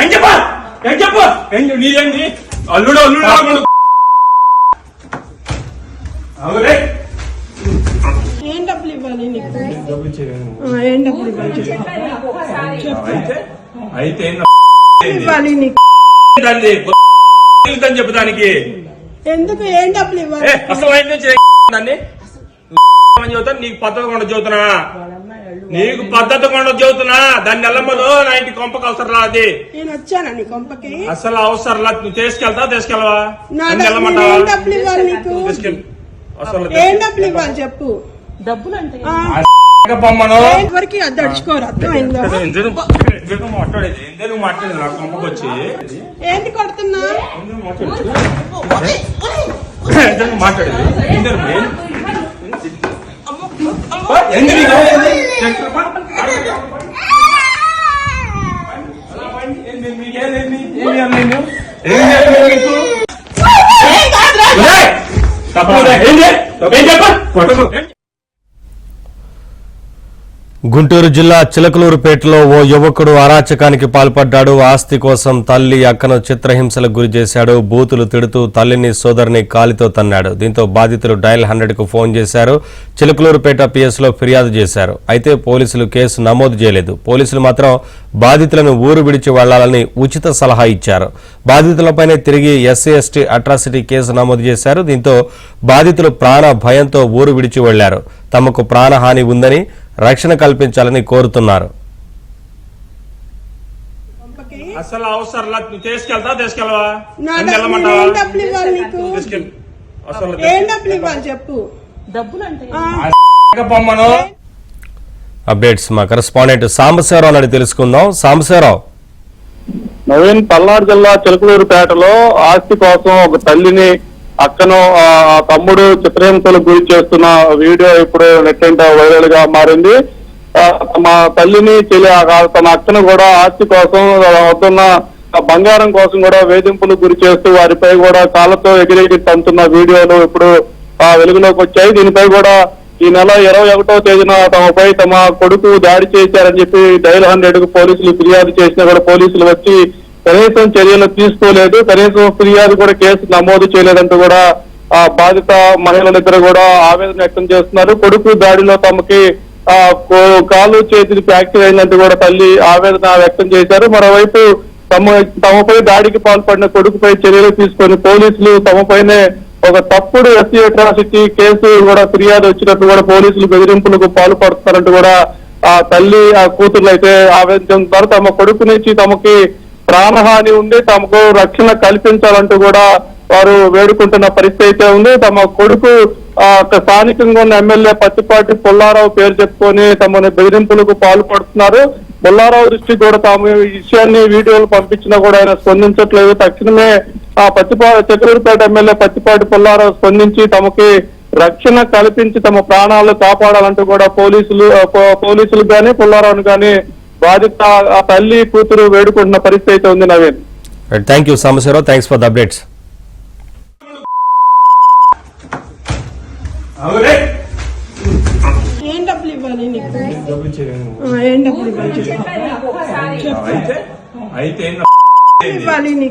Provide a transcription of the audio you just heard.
ఏం చెప్పా ఏం చెప్పు ఏం నీదేంటి అల్లుడు అల్లుడు అవునే ఏం డబ్బులు ఇవ్వాలి నీకు? ఏం డబ్బులు ఇవ్వాలి అయితే ఇవ్వాలి నీకు? చెప్పు దానికి ఎందుకు ఏం డబ్బులు ఇవ్వాలి? అసలు దాన్ని చదువుతా నీకు పద్ధతి కొండ చదువుతున్నా, నీకు పద్ధతి కొండ చదువుతున్నా. దాన్ని వెళ్ళమ్మను నా ఇంటి కొంపకి అవసరం రా. అది నేను వచ్చానా నీ కొంపకి? అసలు అవసరం లా. నువ్వు తీసుకెళ్తావా? ఏం డబ్బులు ఇవ్వాలి నీకు? అసలు ఏం డబ్బులు ఇవ్వాలి చెప్పు? డబ్బులు అంటే పొమ్మను ఎవరికి అద్దడుచుకోరు, అర్థమైందా? మాట్లాడేది నువ్వు మాట్లాడేది నా కొంపకి వచ్చి ఏంటి కొడుతున్నా? మాట్లాడేది గుంటూరు జిల్లా చిలకలూరుపేటలో ఓ యువకుడు అరాచకానికి పాల్పడ్డాడు. ఆస్తి కోసం తల్లి అక్కను చిత్రహింసలకు గురి చేశాడు. బూతులు తిడుతూ తల్లిని సోదరిని కాలితో తన్నాడు. దీంతో బాధితులు డయల్ 100కు ఫోన్ చేశారు. చిలకలూరుపేట పిఎస్లో ఫిర్యాదు చేశారు. అయితే పోలీసులు కేసు నమోదు చేయలేదు. పోలీసులు మాత్రం బాధితులను ఊరు విడిచి వెళ్లాలని ఉచిత సలహా ఇచ్చారు. బాధితులపైనే తిరిగి ఎస్సీ/ఎస్టీ అట్రాసిటీ కేసు నమోదు చేశారు. దీంతో బాధితులు ప్రాణ భయంతో ఊరు విడిచి వెళ్లారు. తమకు ప్రాణహాని ఉందని రక్షణ కల్పించాలని కోరుతున్నారు. అసలు అవసరం లా. నువ్వు తీసుకెళ్తావా? ఏం డబ్బులు ఇవ్వాలి నీకు? ఏం డబ్బులు ఇవ్వాలి చెప్పు? డబ్బులు అంటే పొమ్మను అప్డేట్స్ మా కరెస్పాండెంట్ సాంబశివరావు అని తెలుసుకుందాం. సాంబశివరావు, నవీన్, పల్నాడు జిల్లా చిలకలూరుపేటలో ఆస్తి కోసం ఒక తల్లిని అక్కను తమ్ముడు చిత్రహింసలకు గురి చేస్తున్న వీడియో ఇప్పుడు నెట్టింట వైరల్ గా మారింది. తమ తల్లిని తన అక్కను కూడా ఆస్తి కోసం అవుతున్న బంగారం కోసం కూడా వేధింపులకు గురి చేస్తూ వారిపై కూడా కాళ్ళతో ఎగిరెగిరి తంతున్న వీడియోలు ఇప్పుడు వెలుగులోకి వచ్చాయి. దీనిపై కూడా ఈ నెల 21వ తేదీన తమపై తమ కొడుకు దాడి చేశారని చెప్పి డయల్ 100కు పోలీసులు ఫిర్యాదు చేసినా కూడా పోలీసులు వచ్చి కనీసం చర్యలు తీసుకోలేదు. కనీసం ఫిర్యాదు కూడా కేసు నమోదు చేయలేదంటూ కూడా బాధిత మహిళలిద్దరు కూడా ఆవేదన వ్యక్తం చేస్తున్నారు. కొడుకు దాడిలో తమకి కాలు చేతికి ఫ్రాక్చర్ అయిందంటూ కూడా తల్లి ఆవేదన వ్యక్తం చేశారు. మరోవైపు తమపై దాడికి పాల్పడిన కొడుకుపై చర్యలు తీసుకొని పోలీసులు తమపైనే ఒక తప్పుడు ఎస్సీ అట్రాసిటీ కేసు కూడా ఫిర్యాదు వచ్చినట్టు కూడా పోలీసులు బెదిరింపులకు పాల్పడుతున్నారంటూ కూడా ఆ తల్లి ఆ కూతుర్లు అయితే ఆవేదన చెందుతారు. తమ కొడుకు నుంచి తమకి ప్రాణహాని ఉంది, తమకు రక్షణ కల్పించాలంటూ కూడా వారు వేడుకుంటున్న పరిస్థితి అయితే ఉంది. తమ కొడుకు స్థానికంగా ఉన్న ఎమ్మెల్యే పత్తిపాటి పుల్లారావు పేరు చెప్పుకొని తమను బెదిరింపులకు పాల్పడుతున్నారు. పుల్లారావు దృష్టికి కూడా తాము ఈ విషయాన్ని వీడియోలు పంపించినా కూడా ఆయన స్పందించట్లేదు. తక్షణమే చిలకలూరుపేట ఎమ్మెల్యే పత్తిపాటి పుల్లారావు స్పందించి తమకి రక్షణ కల్పించి తమ ప్రాణాలు కాపాడాలంటూ కూడా పోలీసులు కానీ పుల్లారావును కానీ బాధిత ఆ తల్లి కూతురు వేడుకుంటున్న పరిస్థితి అయితే ఉంది. Naveen, thank you Sambasivarao, thanks for the updates. ఏం డబ్బులు ఇవ్వాలి నీకు? ఏం డబ్బులు ఇవ్వాలి చెప్పు? అయితే ఇవ్వాలి నీకు?